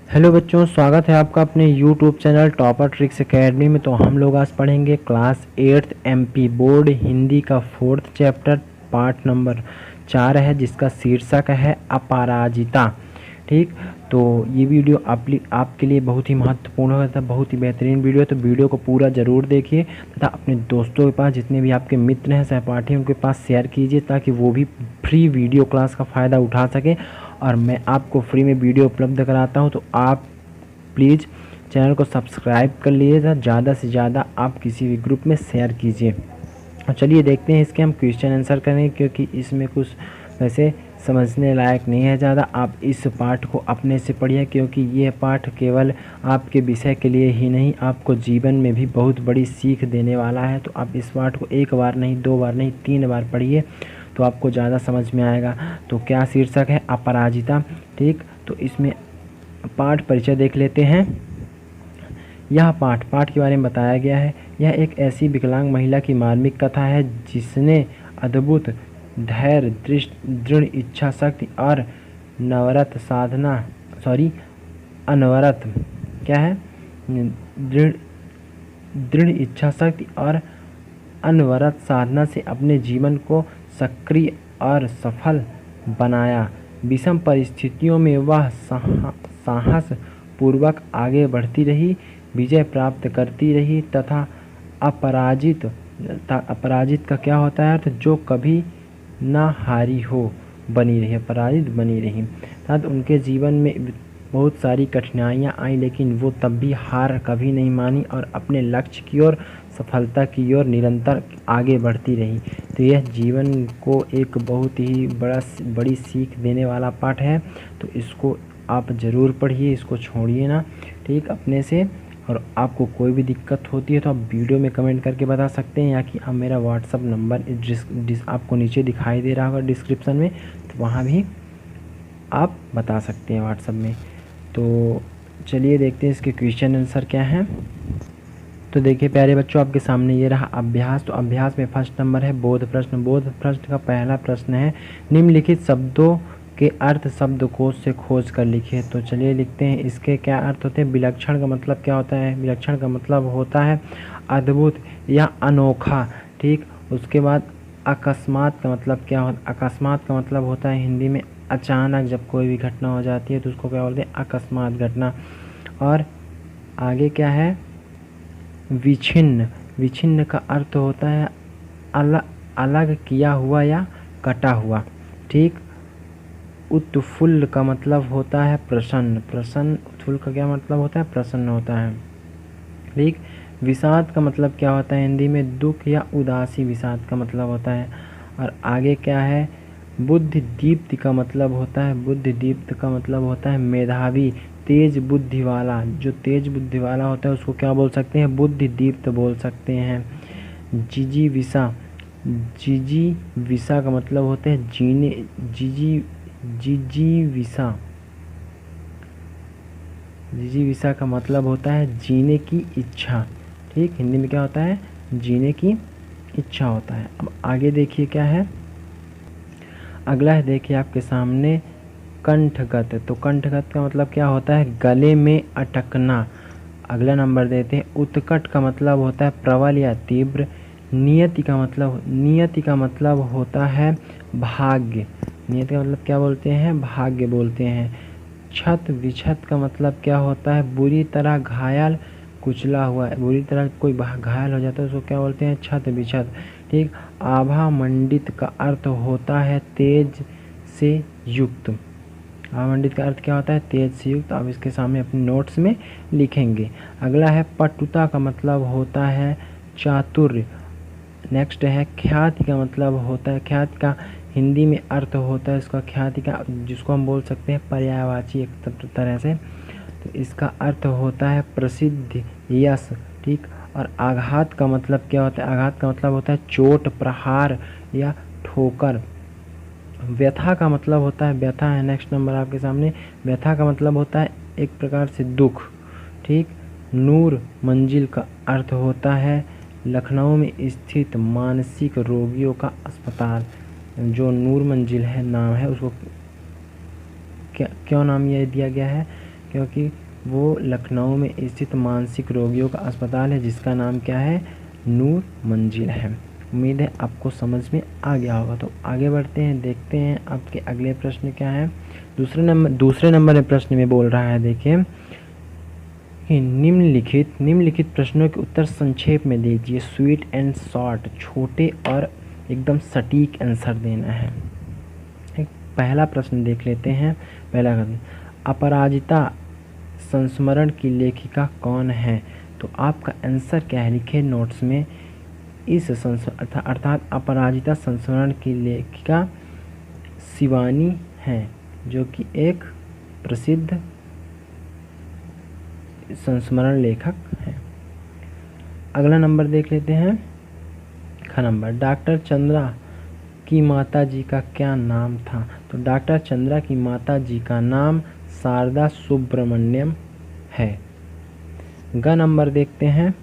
Hello बच्चों, स्वागत है आपका अपने YouTube channel topper tricks academy में। तो हम लोग आज पढ़ेंगे class 8th MP board Hindi का 4th चैप्टर पार्ट नंबर 4 है, जिसका शीर्षक है अपराजिता। ठीक, तो ये वीडियो आपके लिए बहुत ही महत्वपूर्ण होगा, बहुत ही बेहतरीन वीडियो है। तो वीडियो को पूरा ज़रूर देखिए तथा अपने दोस्तों के पास, जितने भी आपके मित्र हैं, सहपाठी हैं, उनके पास शेयर कीजिए ताकि वो भी फ्री वीडियो क्लास का फ़ायदा उठा सकें। और मैं आपको फ्री में वीडियो उपलब्ध कराता हूं, तो आप प्लीज़ चैनल को सब्सक्राइब कर लीजिए, ज़्यादा से ज़्यादा आप किसी भी ग्रुप में शेयर कीजिए। और चलिए देखते हैं इसके हम क्वेश्चन आंसर करेंगे, क्योंकि इसमें कुछ वैसे समझने लायक नहीं है ज़्यादा। आप इस पाठ को अपने से पढ़िए, क्योंकि ये पाठ केवल आपके विषय के लिए ही नहीं, आपको जीवन में भी बहुत बड़ी सीख देने वाला है। तो आप इस पाठ को एक बार नहीं, दो बार नहीं, 3 बार पढ़िए, तो आपको ज़्यादा समझ में आएगा। तो क्या शीर्षक है? अपराजिता। ठीक, तो इसमें पाठ परिचय देख लेते हैं। यह पाठ के बारे में बताया गया है। यह एक ऐसी विकलांग महिला की मार्मिक कथा है जिसने अद्भुत धैर्य, दृढ़ इच्छा शक्ति और नवरत साधना अनवरत क्या है दृढ़ दृढ़ इच्छा शक्ति और अनवरत साधना से अपने जीवन को सक्रिय और सफल बनाया। विषम परिस्थितियों में वह साहस पूर्वक आगे बढ़ती रही, विजय प्राप्त करती रही तथा अपराजित का क्या होता है? तो जो कभी ना हारी हो बनी रही, अपराजित बनी रही। अर्थात उनके जीवन में बहुत सारी कठिनाइयाँ आई, लेकिन वो तब भी हार कभी नहीं मानी और अपने लक्ष्य की ओर, सफलता की ओर निरंतर आगे बढ़ती रही। तो यह जीवन को एक बहुत ही बड़ी सीख देने वाला पाठ है। तो इसको आप ज़रूर पढ़िए, इसको छोड़िए ना। ठीक, अपने से। और आपको कोई भी दिक्कत होती है तो आप वीडियो में कमेंट करके बता सकते हैं, या कि आप मेरा व्हाट्सअप नंबर आपको नीचे दिखाई दे रहा होगा डिस्क्रिप्शन में, तो वहाँ भी आप बता सकते हैं व्हाट्सअप में। तो चलिए देखते हैं इसके क्वेश्चन आंसर क्या हैं। तो देखिए प्यारे बच्चों, आपके सामने ये रहा अभ्यास। तो अभ्यास में फर्स्ट नंबर है बोध प्रश्न। बोध प्रश्न का पहला प्रश्न है, निम्नलिखित शब्दों के अर्थ शब्दकोश से खोज कर लिखिए। तो चलिए लिखते हैं, इसके क्या अर्थ होते हैं। विलक्षण का मतलब क्या होता है? विलक्षण का मतलब होता है अद्भुत या अनोखा। ठीक, उसके बाद अकस्मात का मतलब क्या होता है? अकस्मात का मतलब होता है हिंदी में अचानक जब कोई भी घटना हो जाती है तो उसको क्या बोलते हैं? अकस्मात घटना। और आगे क्या है? विच्छिन्न। विच्छिन्न का अर्थ होता है अलग किया हुआ या कटा हुआ। ठीक, उत्फुल्ल का मतलब होता है प्रसन्न। उत्फुल्ल का क्या मतलब होता है? प्रसन्न होता है। ठीक, विषाद का मतलब क्या होता है हिंदी में? दुख या उदासी, विषाद का मतलब होता है। और आगे क्या है? बुद्धि दीप्त का मतलब होता है, बुद्धि दीप्त का मतलब होता है मेधावी, तेज बुद्धि वाला। जो तेज बुद्धि वाला होता है उसको क्या बोल सकते हैं? बुद्धि दीप्त बोल सकते हैं। जिजीविषा। जिजीविषा का मतलब होता है जीने। जिजीविषा जिजीविषा का मतलब होता है जीने की इच्छा। ठीक, हिंदी में क्या होता है? जीने की इच्छा होता है। अब आगे देखिए क्या है। अगला है, देखिए आपके सामने कंठगत। तो कंठगत का मतलब क्या होता है? गले में अटकना। अगला नंबर देते हैं, उत्कट का मतलब होता है प्रबल या तीव्र। नियति का मतलब होता है भाग्य। नियति का मतलब क्या बोलते हैं? भाग्य बोलते हैं। क्षत विक्षत का मतलब क्या होता है? बुरी तरह घायल, कुचला हुआ। बुरी तरह कोई घायल हो जाता है उसको क्या बोलते हैं? क्षत विक्षत। ठीक, आभा मंडित का अर्थ होता है तेज से युक्त। आभा मंडित का अर्थ क्या होता है? तेज से युक्त। आप इसके सामने अपने नोट्स में लिखेंगे। अगला है पटुता का मतलब होता है चातुर्य। नेक्स्ट है ख्याति का मतलब होता है, ख्याति का हिंदी में अर्थ होता है इसका, ख्याति का जिसको हम बोल सकते हैं पर्यायवाची एक तरह से। तो इसका अर्थ होता है प्रसिद्ध, यश। ठीक, और आघात का मतलब क्या होता है? आघात का मतलब होता है चोट, प्रहार या ठोकर। व्यथा का मतलब होता है, व्यथा है नेक्स्ट नंबर आपके सामने। व्यथा का मतलब होता है एक प्रकार से दुख। ठीक, नूर मंजिल का अर्थ होता है लखनऊ में स्थित मानसिक रोगियों का अस्पताल। जो नूर मंजिल है नाम है, उसको क्यों नाम ये दिया गया है? क्योंकि वो लखनऊ में स्थित मानसिक रोगियों का अस्पताल है जिसका नाम क्या है, नूर मंजिल है। उम्मीद है आपको समझ में आ गया होगा। तो आगे बढ़ते हैं, देखते हैं आपके अगले प्रश्न क्या है। दूसरे नंबर में प्रश्न में बोल रहा है, देखिए कि निम्नलिखित प्रश्नों के उत्तर संक्षेप में दीजिए। स्वीट एंड शॉर्ट, छोटे और एकदम सटीक आंसर देना है। एक पहला प्रश्न देख लेते हैं। पहला प्रश्न, अपराजिता संस्मरण की लेखिका कौन है? तो आपका आंसर क्या है, लिखे नोट्स में। इस अर्थात अपराजिता संस्मरण की लेखिका शिवानी है, जो कि एक प्रसिद्ध संस्मरण लेखक है। अगला नंबर देख लेते हैं, ख नंबर, डॉक्टर चंद्रा की माता जी का क्या नाम था? तो डॉक्टर चंद्रा की माता जी का नाम शारदा सुब्रमण्यम है। ग नंबर देखते हैं,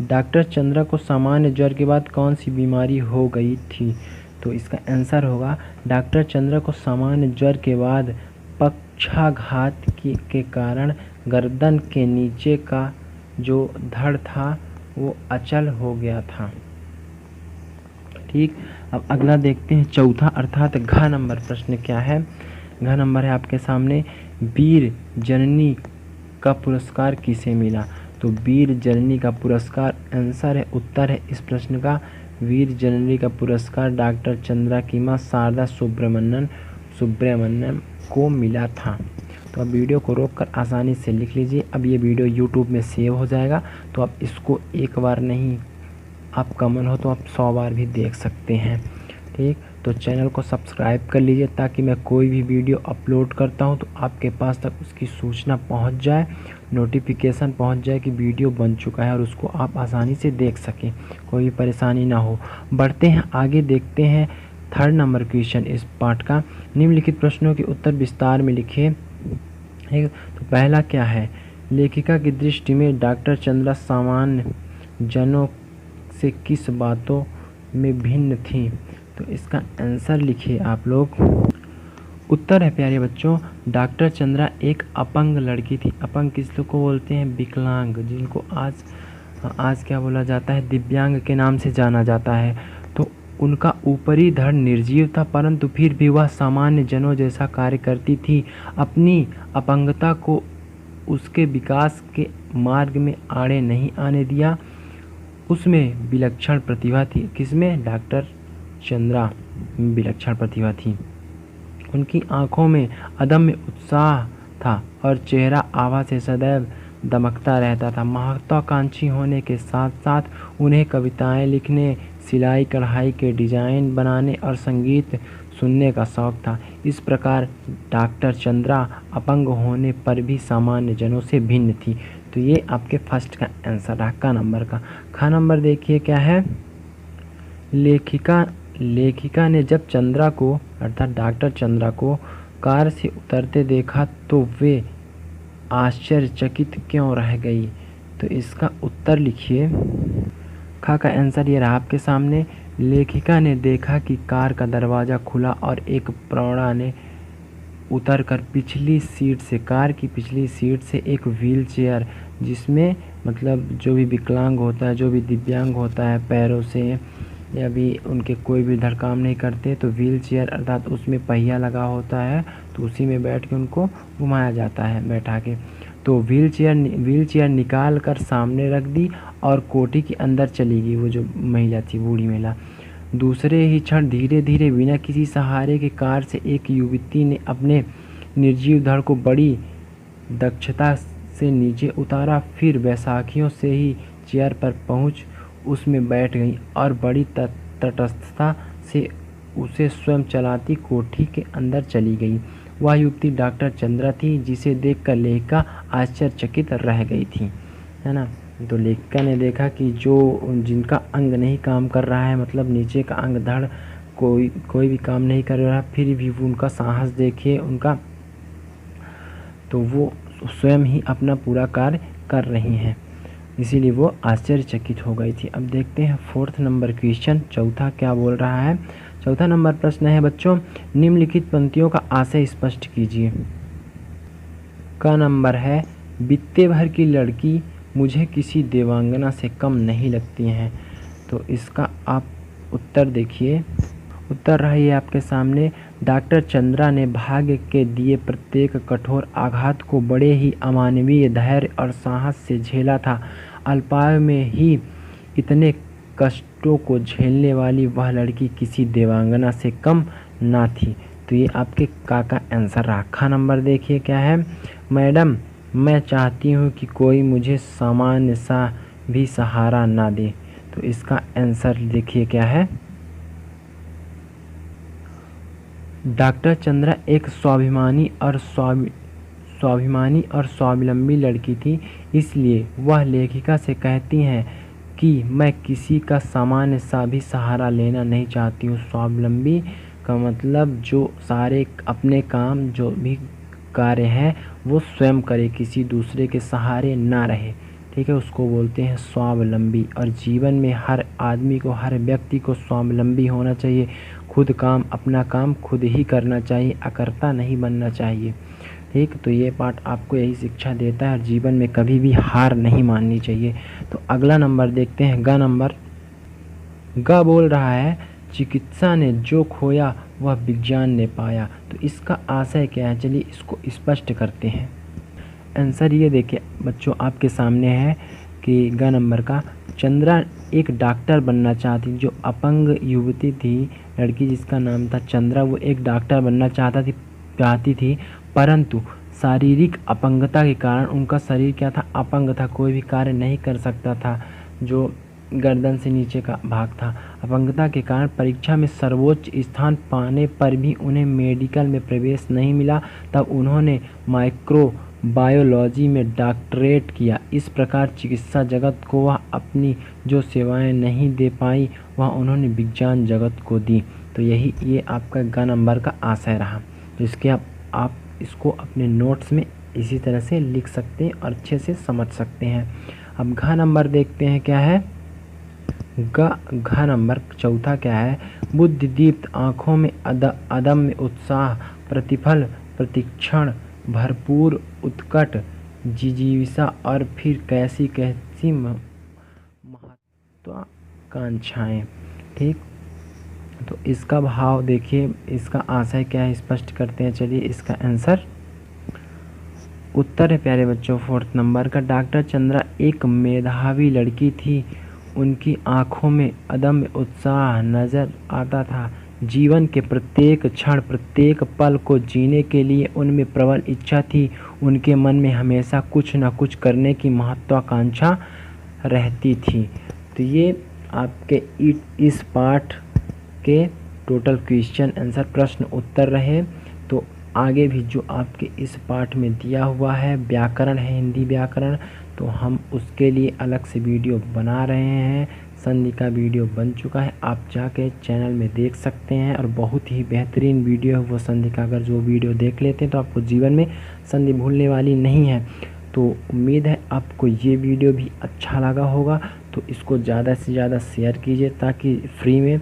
डॉक्टर चंद्रा को सामान्य ज्वर के बाद कौन सी बीमारी हो गई थी? तो इसका आंसर होगा, डॉक्टर चंद्रा को सामान्य ज्वर के बाद पक्षाघात के कारण गर्दन के नीचे का जो धड़ था वो अचल हो गया था। ठीक, अब अगला देखते हैं, चौथा अर्थात घ नंबर प्रश्न क्या है। घ नंबर है आपके सामने, वीर जननी का पुरस्कार किसे मिला? तो वीर जननी का पुरस्कार आंसर है, उत्तर है इस प्रश्न का, वीर जननी का पुरस्कार डॉक्टर चंद्रा की मां शारदा सुब्रमण्यम को मिला था। तो अब वीडियो को रोककर आसानी से लिख लीजिए। अब ये वीडियो यूट्यूब में सेव हो जाएगा, तो आप इसको एक बार नहीं, आपका मन हो तो आप 100 बार भी देख सकते हैं। ठीक, तो चैनल को सब्सक्राइब कर लीजिए ताकि मैं कोई भी वीडियो अपलोड करता हूं तो आपके पास तक उसकी सूचना पहुंच जाए, नोटिफिकेशन पहुंच जाए कि वीडियो बन चुका है और उसको आप आसानी से देख सकें, कोई भी परेशानी ना हो। बढ़ते हैं आगे, देखते हैं थर्ड नंबर क्वेश्चन इस पार्ट का। निम्नलिखित प्रश्नों के उत्तर विस्तार में लिखिए। तो पहला क्या है, लेखिका की दृष्टि में डॉक्टर चंद्रा सामान्य जनों से किस बातों में भिन्न थी? तो इसका आंसर लिखिए आप लोग। उत्तर है प्यारे बच्चों, डॉक्टर चंद्रा एक अपंग लड़की थी। अपंग किस लोग को बोलते हैं? विकलांग, जिनको आज क्या बोला जाता है, दिव्यांग के नाम से जाना जाता है। तो उनका ऊपरी धड़ निर्जीव था, परंतु फिर भी वह सामान्य जनों जैसा कार्य करती थी। अपनी अपंगता को उसके विकास के मार्ग में आड़े नहीं आने दिया। उसमें विलक्षण प्रतिभा थी। किसमें? डॉक्टर चंद्रा विलक्षण प्रतिभा थी। उनकी आंखों में अदम्य उत्साह था और चेहरा आभा से सदैव दमकता रहता था। महत्वाकांक्षी होने के साथ साथ उन्हें कविताएं लिखने, सिलाई कढ़ाई के डिजाइन बनाने और संगीत सुनने का शौक था। इस प्रकार डॉक्टर चंद्रा अपंग होने पर भी सामान्य जनों से भिन्न थी। तो ये आपके फर्स्ट का आंसर रहा, क नंबर का। ख नंबर देखिए क्या है, लेखिका ने जब चंद्रा को अर्थात डॉक्टर चंद्रा को कार से उतरते देखा तो वे आश्चर्यचकित क्यों रह गई? तो इसका उत्तर लिखिए। ख का आंसर ये रहा आपके सामने, लेखिका ने देखा कि कार का दरवाज़ा खुला और एक प्रौढ़ा ने उतरकर कार की पिछली सीट से एक व्हील चेयर, जिसमें मतलब जो भी विकलांग होता है, जो भी दिव्यांग होता है, पैरों से या भी उनके कोई भी धड़ काम नहीं करते, तो व्हील चेयर अर्थात उसमें पहिया लगा होता है, तो उसी में बैठ के उनको घुमाया जाता है बैठा के। तो व्हील चेयर निकाल कर सामने रख दी और कोठी के अंदर चली गई। वो जो महिला थी, बूढ़ी महिला। दूसरे ही क्षण धीरे धीरे बिना किसी सहारे के कार से एक युवती ने अपने निर्जीव धड़ को बड़ी दक्षता से नीचे उतारा। फिर बैसाखियों से ही चेयर पर पहुंच उसमें बैठ गई और बड़ी तटस्थता से उसे स्वयं चलाती कोठी के अंदर चली गई। वह युवती डॉक्टर चंद्रा थी, जिसे देखकर लेखिका आश्चर्यचकित रह गई थी, है ना। तो लेखिका ने देखा कि जिनका अंग नहीं काम कर रहा है, मतलब नीचे का अंग धड़ कोई भी काम नहीं कर रहा, फिर भी उनका साहस देखिए उनका, तो वो स्वयं ही अपना पूरा कार्य कर रही हैं, इसीलिए वो आश्चर्यचकित हो गई थी। अब देखते हैं फोर्थ नंबर क्वेश्चन, चौथा क्या बोल रहा है। चौथा नंबर प्रश्न है बच्चों, निम्नलिखित पंक्तियों का आशय स्पष्ट कीजिए। का नंबर है बित्ते भर की लड़की मुझे किसी देवांगना से कम नहीं लगती हैं। तो इसका आप उत्तर देखिए। उत्तर रहा ये आपके सामने। डॉक्टर चंद्रा ने भाग्य के दिए प्रत्येक कठोर आघात को बड़े ही अमानवीय धैर्य और साहस से झेला था। अल्पायु में ही इतने कष्टों को झेलने वाली वह लड़की किसी देवांगना से कम ना थी। तो ये आपके का आंसर रहा। खा नंबर देखिए क्या है। मैडम मैं चाहती हूँ कि कोई मुझे सामान्य सा भी सहारा ना दे। तो इसका आंसर देखिए क्या है। डॉक्टर चंद्रा एक स्वाभिमानी और स्वावलंबी लड़की थी, इसलिए वह लेखिका से कहती हैं कि मैं किसी का सामान्य सा भी सहारा लेना नहीं चाहती हूँ। स्वावलंबी का मतलब जो सारे अपने काम जो भी कार्य हैं वो स्वयं करे, किसी दूसरे के सहारे ना रहे, ठीक है, उसको बोलते हैं स्वावलंबी। और जीवन में हर आदमी को, हर व्यक्ति को स्वावलंबी होना चाहिए। खुद काम, अपना काम खुद ही करना चाहिए, अकर्ता नहीं बनना चाहिए, ठीक। तो ये पाठ आपको यही शिक्षा देता है, जीवन में कभी भी हार नहीं माननी चाहिए। तो अगला नंबर देखते हैं। ग नंबर। ग बोल रहा है चिकित्सा ने जो खोया वह विज्ञान ने पाया। तो इसका आशय क्या है, चलिए इसको स्पष्ट करते हैं। आंसर ये देखिए बच्चों आपके सामने है कि ग नंबर का, चंद्रा एक डॉक्टर बनना चाहती, जो अपंग युवती थी, लड़की जिसका नाम था चंद्रा, वो एक डॉक्टर बनना चाहती थी, परंतु शारीरिक अपंगता के कारण उनका शरीर क्या था, अपंग था, कोई भी कार्य नहीं कर सकता था, जो गर्दन से नीचे का भाग था। अपंगता के कारण परीक्षा में सर्वोच्च स्थान पाने पर भी उन्हें मेडिकल में प्रवेश नहीं मिला। तब उन्होंने माइक्रोबायोलॉजी में डॉक्टरेट किया। इस प्रकार चिकित्सा जगत को वह अपनी जो सेवाएं नहीं दे पाई वह उन्होंने विज्ञान जगत को दी। तो यही ये आपका ग नंबर का आशय रहा। तो इसके आप इसको अपने नोट्स में इसी तरह से लिख सकते हैं और अच्छे से समझ सकते हैं। अब घ नंबर देखते हैं क्या है। घ नंबर चौथा क्या है। बुद्धिदीप्त आँखों में अदम्य उत्साह, प्रतिफल प्रतीक्षण, भरपूर उत्कट जिजीविषा और फिर कैसी कैसी महत्वाकांक्षाएं, ठीक। तो इसका भाव देखिए, इसका आशय क्या है स्पष्ट करते हैं। चलिए इसका आंसर उत्तर है प्यारे बच्चों 4th नंबर का। डॉक्टर चंद्रा एक मेधावी लड़की थी, उनकी आंखों में अदम्य उत्साह नजर आता था। जीवन के प्रत्येक क्षण, प्रत्येक पल को जीने के लिए उनमें प्रबल इच्छा थी। उनके मन में हमेशा कुछ न कुछ करने की महत्वाकांक्षा रहती थी। तो ये आपके इस पाठ के टोटल क्वेश्चन आंसर प्रश्न उत्तर रहे। तो आगे भी जो आपके इस पाठ में दिया हुआ है व्याकरण है, हिंदी व्याकरण, तो हम उसके लिए अलग से वीडियो बना रहे हैं। संधि का वीडियो बन चुका है, आप जाके चैनल में देख सकते हैं और बहुत ही बेहतरीन वीडियो है वो संधि का। अगर जो वीडियो देख लेते हैं तो आपको जीवन में संधि भूलने वाली नहीं है। तो उम्मीद है आपको ये वीडियो भी अच्छा लगा होगा। तो इसको ज़्यादा से ज़्यादा शेयर कीजिए ताकि फ्री में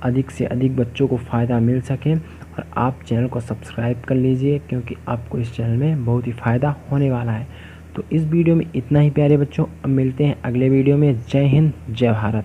अधिक से अधिक बच्चों को फ़ायदा मिल सके। और आप चैनल को सब्सक्राइब कर लीजिए क्योंकि आपको इस चैनल में बहुत ही फ़ायदा होने वाला है। तो इस वीडियो में इतना ही प्यारे बच्चों, अब मिलते हैं अगले वीडियो में। जय हिंद, जय भारत।